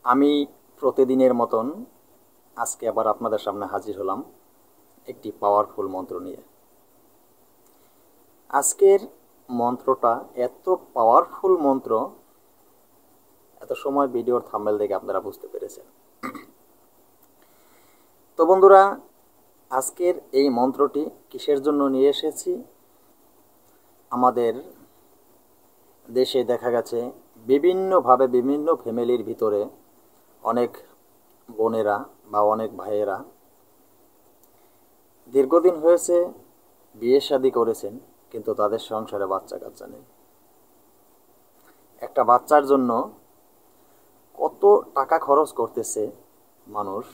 আমি প্রতিদিনের মতন আজকে আবার আপনাদের সামনে হাজির হলাম একটি পাওয়ারফুল মন্ত্র নিয়ে। আজকের মন্ত্রটা এত পাওয়ারফুল মন্ত্র, এত সময় ভিডিওর থাম্বনেল দেখে আপনারা বুঝতে পেরেছেন। তো বন্ধুরা, আজকের এই মন্ত্রটি কিসের জন্য নিয়ে এসেছি? আমাদের দেশে দেখা গেছে বিভিন্নভাবে বিভিন্ন ফ্যামিলির ভিতরে অনেক বোনেরা বা অনেক ভাইয়েরা দীর্ঘদিন হয়েছে বিয়ে শাদী করেছেন, কিন্তু তাদের সংসারে বাচ্চা কাচ্চা নেই। একটা বাচ্চার জন্য কত টাকা খরচ করতেছে মানুষ,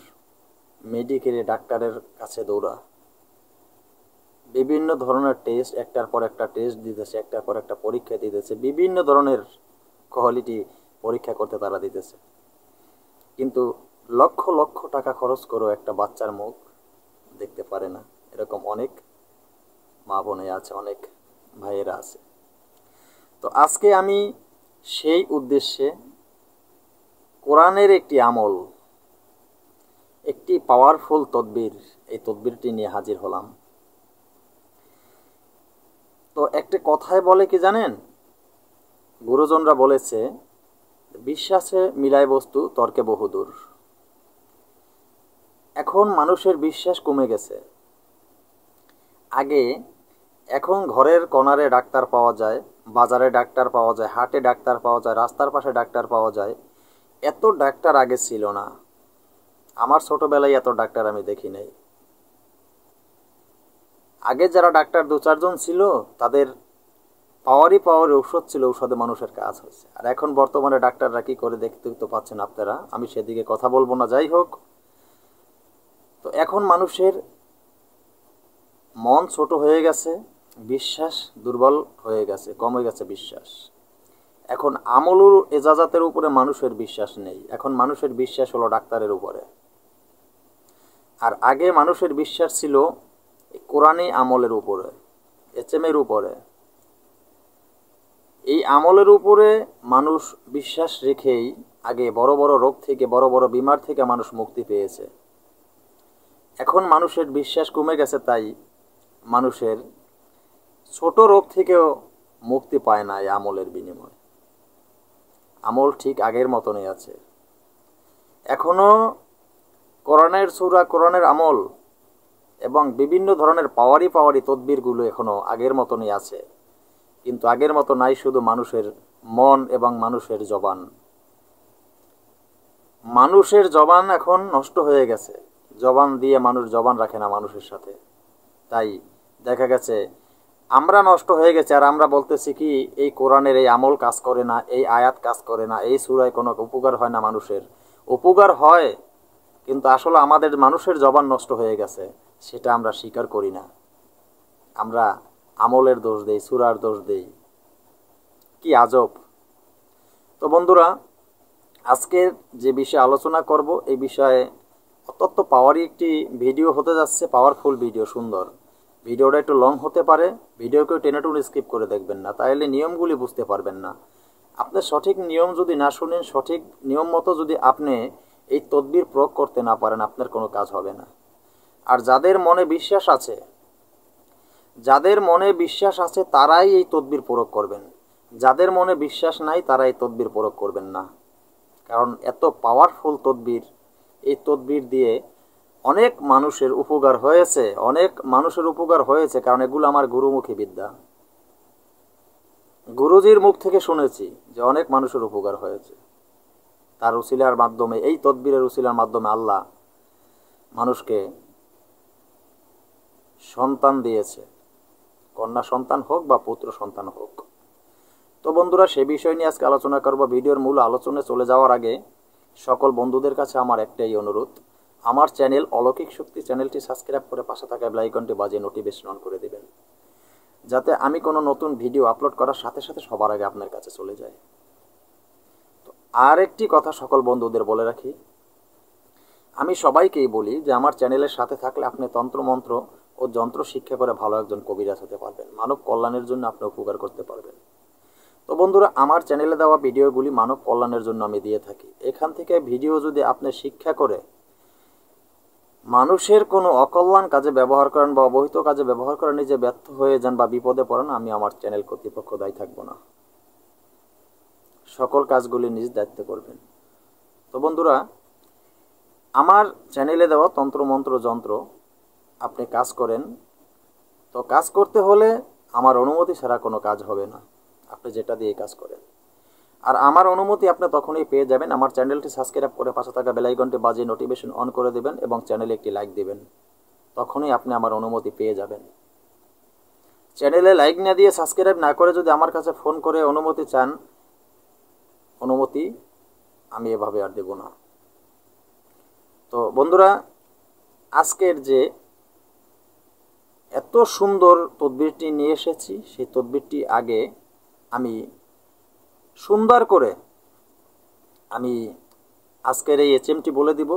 মেডিকেলে ডাক্তারের কাছে দৌড়া, বিভিন্ন ধরনের টেস্ট, একটার পর একটা টেস্ট দিতেছে, একটার পর একটা পরীক্ষা দিতেছে, বিভিন্ন ধরনের কোয়ালিটি পরীক্ষা করতে তারা দিতেছে, কিন্তু লক্ষ লক্ষ টাকা খরচ করেও একটা বাচ্চার মুখ দেখতে পারে না। এরকম অনেক মা বোনে আছে, অনেক ভাইয়েরা আছে। তো আজকে আমি সেই উদ্দেশ্যে কোরআনের একটি আমল, একটি পাওয়ারফুল তদবির, এই তদবিরটি নিয়ে হাজির হলাম। তো একটা কথায় বলে কি জানেন, গুরুজনরা বলেছে, বিশ্বাসে মিলায় বস্তু তর্কে বহুদূর। এখন মানুষের বিশ্বাস কমে গেছে। আগে এখন ঘরের কোণারে ডাক্তার পাওয়া যায়, বাজারে ডাক্তার পাওয়া যায়, হাটে ডাক্তার পাওয়া যায়, রাস্তার পাশে ডাক্তার পাওয়া যায়। এত ডাক্তার আগে ছিল না। আমার ছোটবেলায় এত ডাক্তার আমি দেখি নাই। আগে যারা ডাক্তার দু চারজন ছিল, তাদের পাওয়ারই ঔষধ ছিল, ঔষধে মানুষের কাজ হয়েছে। আর এখন বর্তমানে ডাক্তাররা কি করে দেখতে তো পাচ্ছেন আপনারা, আমি সেদিকে কথা বলবো না। যাই হোক, তো এখন মানুষের মন ছোট হয়ে গেছে, বিশ্বাস দুর্বল হয়ে গেছে, কমে গেছে বিশ্বাস। এখন আমলুর এজাজাতের উপরে মানুষের বিশ্বাস নেই। এখন মানুষের বিশ্বাস হলো ডাক্তারের উপরে। আর আগে মানুষের বিশ্বাস ছিল কোরআনী আমলের উপরে, এচএমের উপরে। এই আমলের উপরে মানুষ বিশ্বাস রেখেই আগে বড় বড় রোগ থেকে, বড় বড় বিমার থেকে মানুষ মুক্তি পেয়েছে। এখন মানুষের বিশ্বাস কমে গেছে, তাই মানুষের ছোট রোগ থেকেও মুক্তি পায় না এই আমলের বিনিময়ে। আমল ঠিক আগের মতনই আছে। এখনও কোরআনের সূরা, কোরআনের আমল এবং বিভিন্ন ধরনের পাওয়ারি তদবিরগুলো এখনও আগের মতনই আছে, কিন্তু আগের মতো নাই শুধু মানুষের মন এবং মানুষের জবান। মানুষের জবান এখন নষ্ট হয়ে গেছে। জবান দিয়ে মানুষ জবান রাখে না মানুষের সাথে। তাই দেখা গেছে আমরা নষ্ট হয়ে গেছে। আর আমরা বলতেছি কি, এই কোরআনের এই আমল কাজ করে না, এই আয়াত কাজ করে না, এই সূরায় কোনো উপকার হয় না। মানুষের উপকার হয়, কিন্তু আসলে আমাদের মানুষের জবান নষ্ট হয়ে গেছে, সেটা আমরা স্বীকার করি না। আমরা আমলের দোষ দেই, সূরার দোষ দেই। কি আজব! তো বন্ধুরা, আজকে যে বিষয়ে আলোচনা করব, এই বিষয়ে অত্যন্ত পাওয়ারি একটি ভিডিও হতে যাচ্ছে, পাওয়ারফুল ভিডিও, সুন্দর। ভিডিওটা একটু লং হতে পারে, ভিডিওকে টেনে টুনে স্কিপ করে দেখবেন না, তাহলে নিয়মগুলি বুঝতে পারবেন না। আপনি সঠিক নিয়ম যদি না শুনেন, সঠিক নিয়ম মতো যদি আপনি এই তদবির প্রয়োগ করতে না পারেন, আপনার কোনো কাজ হবে না। আর যাদের মনে বিশ্বাস আছে, যাদের মনে বিশ্বাস আছে তারাই এই তদবির প্রয়োগ করবেন। যাদের মনে বিশ্বাস নাই তারা এই তদবির প্রয়োগ করবেন না। কারণ এত পাওয়ারফুল তদবির, এই তদবির দিয়ে অনেক মানুষের উপকার হয়েছে, অনেক মানুষের উপকার হয়েছে। কারণ এগুলো আমার গুরুমুখী বিদ্যা, গুরুজির মুখ থেকে শুনেছি যে অনেক মানুষের উপকার হয়েছে। তার উসিলার মাধ্যমে, এই তদবিরের উসিলার মাধ্যমে আল্লাহ মানুষকে সন্তান দিয়েছে, কন্যা সন্তান হোক বা পুত্র সন্তান হোক। তো বন্ধুরা, সে বিষয় নিয়ে আজকে আলোচনা করব। ভিডিওর মূল আলোচনায় চলে যাওয়ার আগে সকল বন্ধুদের কাছে আমার একটাই অনুরোধ, আমার চ্যানেল অলৌকিক শক্তি চ্যানেলটি সাবস্ক্রাইব করে পাশে থাকা বেল আইকনটি বাজিয়ে নোটিফিকেশন অন করে দেবেন, যাতে আমি কোনো নতুন ভিডিও আপলোড করার সাথে সাথে সবার আগে আপনার কাছে চলে যায়। তো আর একটি কথা সকল বন্ধুদের বলে রাখি, আমি সবাইকেই বলি যে আমার চ্যানেলের সাথে থাকলে আপনি তন্ত্রমন্ত্র ও যন্ত্র শিক্ষা করে ভালো একজন কবিরাজ হতে পারবেন, মানব কল্যাণের জন্য আপনি উপকার করতে পারবেন। তো বন্ধুরা, আমার চ্যানেলে দেওয়া ভিডিওগুলি মানব কল্যাণের জন্য আমি দিয়ে থাকি। এখান থেকে ভিডিও যদি আপনি শিক্ষা করে মানুষের কোনো অকল্যাণ কাজে ব্যবহার করেন বা অবহিত কাজে ব্যবহার করেন, নিজে ব্যর্থ হয়ে যান বা বিপদে পড়েন, আমি আমার চ্যানেল কর্তৃপক্ষ দায়ী থাকবো না। সকল কাজগুলি নিজ দায়িত্বে করবেন। তো বন্ধুরা, আমার চ্যানেলে দেওয়া তন্ত্রমন্ত্র যন্ত্র আপনি কাজ করেন, তো কাজ করতে হলে আমার অনুমতি ছাড়া কোনো কাজ হবে না, আপনি যেটা দিয়ে কাজ করেন। আর আমার অনুমতি আপনি তখনই পেয়ে যাবেন। আমার চ্যানেলটি সাবস্ক্রাইব করে পাশে থাকা বেল আইকনটি বাজিয়ে নোটিফিকেশন অন করে দেবেন এবং চ্যানেলে একটি লাইক দিবেন, তখনই আপনি আমার অনুমতি পেয়ে যাবেন। চ্যানেলে লাইক না দিয়ে সাবস্ক্রাইব না করে যদি আমার কাছে ফোন করে অনুমতি চান, অনুমতি আমি এভাবে আর দেব না। তো বন্ধুরা, আজকের যে এত সুন্দর তদবিরটি নিয়ে এসেছি, সেই তদবিরটি আগে আমি সুন্দর করে আমি আজকের এই এচএমটি বলে দিব,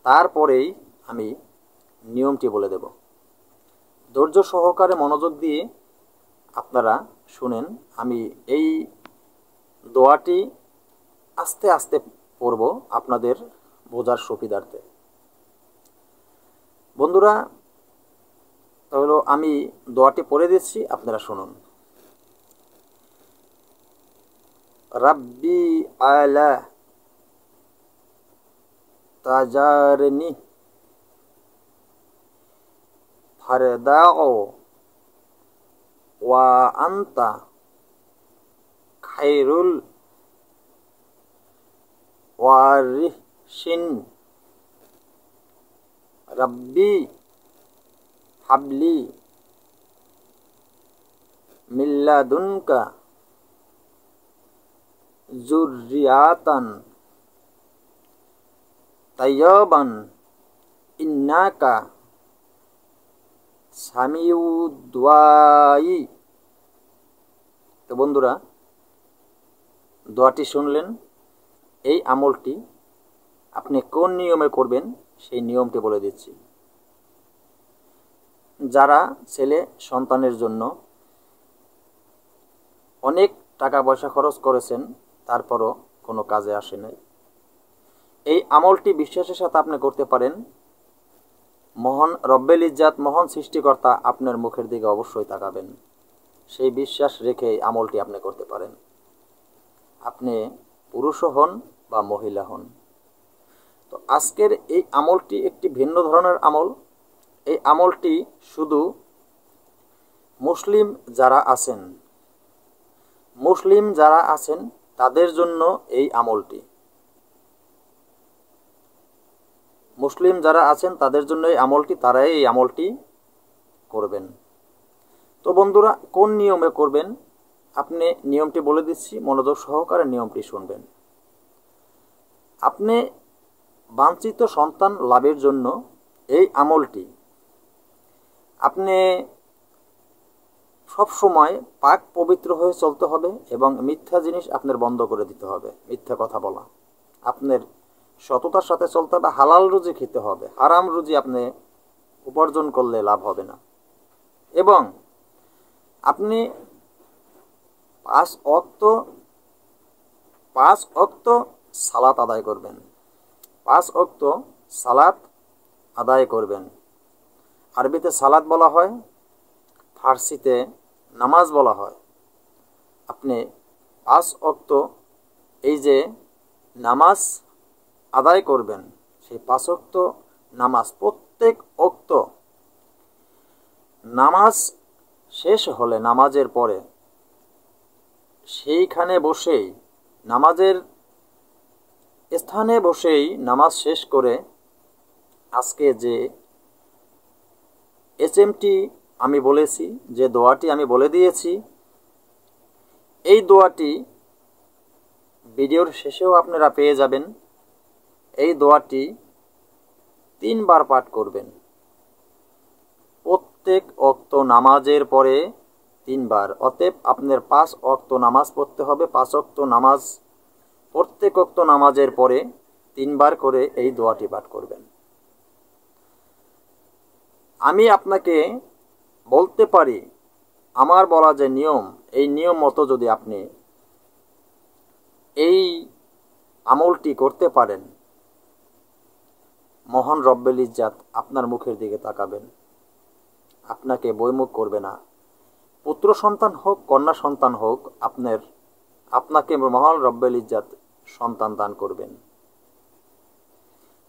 তারপরেই আমি নিয়মটি বলে দেব। ধৈর্য সহকারে মনোযোগ দিয়ে আপনারা শুনেন। আমি এই দোয়াটি আস্তে আস্তে পড়ব আপনাদের বোঝার সুবিধার্থে। বন্ধুরা, তাহলে আমি দোয়াটি পড়ে দিচ্ছি, আপনারা শুনুন। রাব্বি আলা তাজারনি ফারদাও ওয়া আনতা খায়রুল ওয়ারিসিন রাব্বি হাবলি মিল্লাদুনকা যুররিয়াতান তাইয়্যিবান ইন্নাকা সামিউদ দুআই। তো বন্ধুরা, দোয়াটি শুনলেন। এই আমলটি আপনি কোন নিয়মে করবেন সেই নিয়মটি বলে দিচ্ছি। যারা ছেলে সন্তানের জন্য অনেক টাকা পয়সা খরচ করেছেন, তারপরও কোনো কাজে আসে নাই, এই আমলটি বিশ্বাসের সাথে আপনি করতে পারেন। মহান রব্বেল ইজ্জাত, মহান সৃষ্টিকর্তা আপনার মুখের দিকে অবশ্যই তাকাবেন। সেই বিশ্বাস রেখে এই আমলটি আপনি করতে পারেন, আপনি পুরুষও হন বা মহিলা হন। তো আজকের এই আমলটি একটি ভিন্ন ধরনের আমল। এই আমলটি শুধু মুসলিম যারা আছেন তাদের জন্য এই আমলটি। মুসলিম যারা আছেন তাদের জন্য এই আমলটি, তারাই এই আমলটি করবেন। তো বন্ধুরা, কোন নিয়মে করবেন আপনি নিয়মটি বলে দিচ্ছি, মনোযোগ সহকারে নিয়মটি শুনবেন। আপনি বাঞ্ছিত সন্তান লাভের জন্য এই আমলটি আপনি সব সময় পাক পবিত্র হয়ে চলতে হবে এবং মিথ্যা জিনিস আপনার বন্ধ করে দিতে হবে। মিথ্যা কথা বলা, আপনার সততার সাথে চলতে হবে, হালাল রুজি খেতে হবে। হারাম রুজি আপনি উপার্জন করলে লাভ হবে না। এবং আপনি 5 ওয়াক্ত সালাত আদায় করবেন। 5 ওয়াক্ত সালাত আদায় করবেন। আরবিতে সালাত বলা হয়, ফার্সিতে নামাজ বলা হয়। আপনি 5 ওয়াক্ত এই যে নামাজ আদায় করবেন, সেই 5 ওয়াক্ত নামাজ, প্রত্যেক ওয়াক্ত নামাজ শেষ হলে, নামাজের পরে সেইখানে বসেই, নামাজের স্থানে বসেই নামাজ শেষ করে আজকে যে এচএমটি আমি বলেছি, যে দোয়াটি আমি বলে দিয়েছি, এই দোয়াটি ভিডিওর শেষেও আপনারা পেয়ে যাবেন। এই দোয়াটি 3 বার পাঠ করবেন, প্রত্যেক ওয়াক্ত নামাজের পরে 3 বার। অতএব আপনার 5 ওয়াক্ত নামাজ পড়তে হবে। 5 ওয়াক্ত নামাজ, প্রত্যেক ওয়াক্ত নামাজের পরে 3 বার করে এই দোয়াটি পাঠ করবেন। আমি আপনাকে বলতে পারি আমার বলা যে নিয়ম, এই নিয়ম মতো যদি আপনি এই আমলটি করতে পারেন, মহান রব্বুল ইজ্জাত আপনার মুখের দিকে তাকাবেন, আপনাকে বৈমুখ করবে না। পুত্র সন্তান হোক, কন্যা সন্তান হোক, আপনাকে মহান রব্বুল ইজ্জাত সন্তান দান করবেন।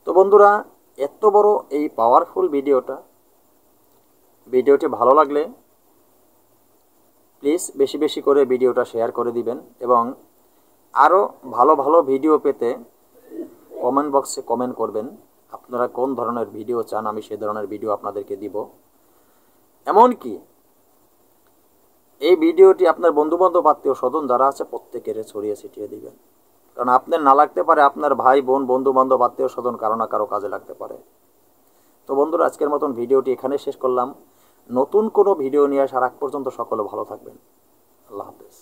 তো বন্ধুরা, এত বড় এই পাওয়ারফুল ভিডিওটি ভালো লাগলে প্লিজ বেশি বেশি করে ভিডিওটা শেয়ার করে দিবেন, এবং আরও ভালো ভালো ভিডিও পেতে কমেন্ট বক্সে কমেন্ট করবেন। আপনারা কোন ধরনের ভিডিও চান, আমি সেই ধরনের ভিডিও আপনাদেরকে দিব। এমনকি এই ভিডিওটি আপনার বন্ধুবান্ধব, আত্মীয় স্বজন যারা আছে প্রত্যেকের ছড়িয়ে ছিটিয়ে দিবেন, কারণ আপনার না লাগতে পারে, আপনার ভাই বোন, বন্ধুবান্ধব, আত্মীয় স্বজন কারো না কারো কাজে লাগতে পারে। তো বন্ধুরা, আজকের মতন ভিডিওটি এখানে শেষ করলাম। নতুন কোনো ভিডিও নিয়ে আসার আগ পর্যন্ত সকলে ভালো থাকবেন। আল্লাহ হাফেজ।